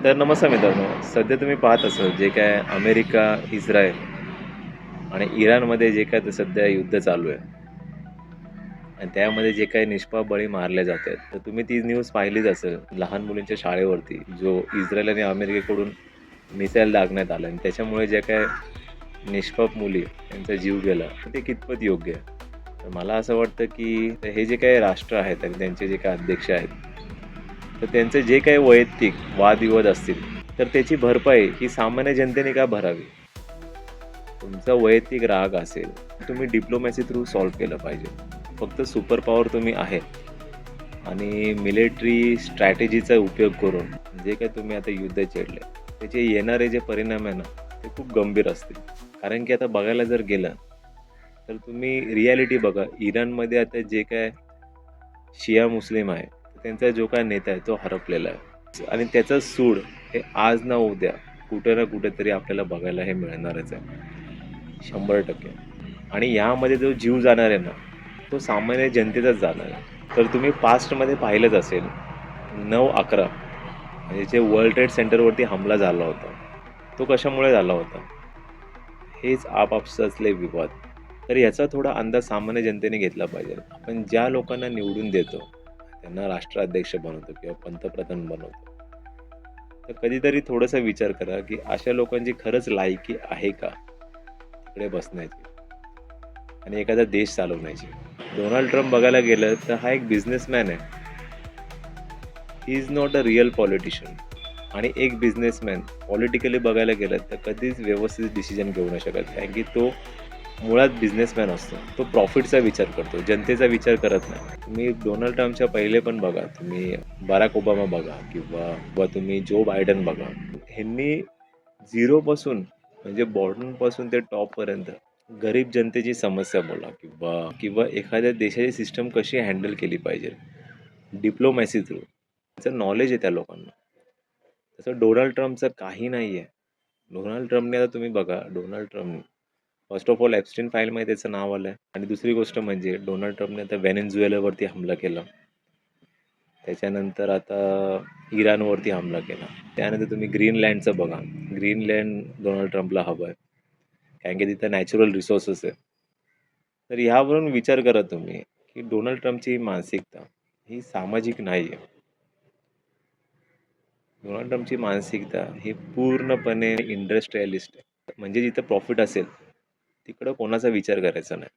तर नमस्कार मित्रांनो, सध्या तुम्ही पाहत असाल जे काय अमेरिका, इस्रायल आणि इराणमध्ये जे काय ते सध्या युद्ध चालू आहे आणि त्यामध्ये जे काही निष्पाप बळी मारले जात आहेत, तर तुम्ही ती न्यूज पाहिलीच असेल. लहान मुलींच्या शाळेवरती जो इस्रायल आणि अमेरिकेकडून मिसाईल दागण्यात आला आणि त्याच्यामुळे ज्या काय निष्पाप मुली यांचा जीव गेला, ते कितपत योग्य आहे? तर मला असं वाटतं, की हे जे काही राष्ट्र आहेत आणि त्यांचे जे काही अध्यक्ष आहेत, तर त्यांचे जे काही वैयक्तिक वादविवाद असतील, तर त्याची भरपाई ही सामान्य जनतेने का भरावी? तुमचा वैयक्तिक राग असेल, तुम्ही डिप्लोमॅसी थ्रू सॉल्व्ह केलं पाहिजे. फक्त सुपर पॉवर तुम्ही आहे आणि मिलिटरी स्ट्रॅटेजीचा उपयोग करून जे काही तुम्ही आता युद्ध छेडले, त्याचे येणारे जे परिणाम आहे ना, ते खूप गंभीर असतील. कारण की आता बघायला जर गेलं, तर तुम्ही रिॲलिटी बघा. इराणमध्ये आता जे काय शिया मुस्लिम आहे, त्यांचा जो काही नेता आहे तो हरपलेला आहे आणि त्याचं सूड हे आज ना उद्या कुठे ना कुठेतरी आपल्याला बघायला हे मिळणारच आहे. 100% आणि यामध्ये जो जीव जाणार आहे ना, तो सामान्य जनतेचाच जाणार आहे. तर तुम्ही पास्टमध्ये पाहिलंच असेल 9/11 म्हणजे जे वर्ल्ड ट्रेड सेंटरवरती हमला झाला होता. तो कशामुळे झाला होता? हेच आपापसातले विवाद. तर याचा थोडा अंदाज सामान्य जनतेने घेतला पाहिजे. आपण ज्या लोकांना निवडून देतो, त्यांना राष्ट्राध्यक्ष बनवतो किंवा पंतप्रधान बनवतो. तर कधीतरी थोडासा विचार करा, की अशा लोकांची खरंच लायकी आहे का तिकडे बसण्याची आणि एखादा देश चालवण्याची? डोनाल्ड ट्रम्प बघायला गेलं तर हा एक बिझनेसमॅन आहे. He is not a real politician. आणि एक बिझनेसमॅन पॉलिटिकली बघायला गेलं तर कधीच व्यवस्थित डिसिजन घेऊ नाही शकत. कारण की तो मुळात बिझनेसमॅन असतो. तो प्रॉफिटचा विचार करतो, जनतेचा विचार करत नाही. तुम्ही डोनाल्ड ट्रम्पच्या पहिले पण बघा, तुम्ही बराक ओबामा बघा किंवा तुम्ही जो बायडन बघा. ह्यांनी झिरोपासून म्हणजे बॉटमपासून ते टॉपपर्यंत गरीब जनतेची समस्या बोला किंवा किंवा एखाद्या देशाची सिस्टम कशी हँडल केली पाहिजे डिप्लोमॅसी थ्रू, त्याचं नॉलेज आहे त्या लोकांना. तसं डोनाल्ड ट्रम्पचं काही नाही आहे. डोनाल्ड ट्रम्पने आता तुम्ही बघा, डोनाल्ड ट्रम्पने फर्स्ट ऑफ ऑल एप्स्टीन फाईलमध्ये त्याचं नाव आलं आहे आणि दुसरी गोष्ट म्हणजे डोनाल्ड ट्रम्पने आता व्हेनेझुएलावरती हमला केला. त्याच्यानंतर आता इराणवरती हमला केला. त्यानंतर तुम्ही ग्रीनलँडचं बघा. ग्रीनलँड डोनाल्ड ट्रम्पला हवं आहे. कारण की तिथं नॅचरल रिसोर्सेस आहे. तर ह्यावरून विचार करा तुम्ही, की डोनाल्ड ट्रम्पची ही मानसिकता ही सामाजिक नाही आहे. डोनाल्ड ट्रम्पची मानसिकता ही पूर्णपणे इंडस्ट्रियलिस्ट आहे. म्हणजे जिथं प्रॉफिट असेल, तिकडं कोणाचा विचार करायचा नाही.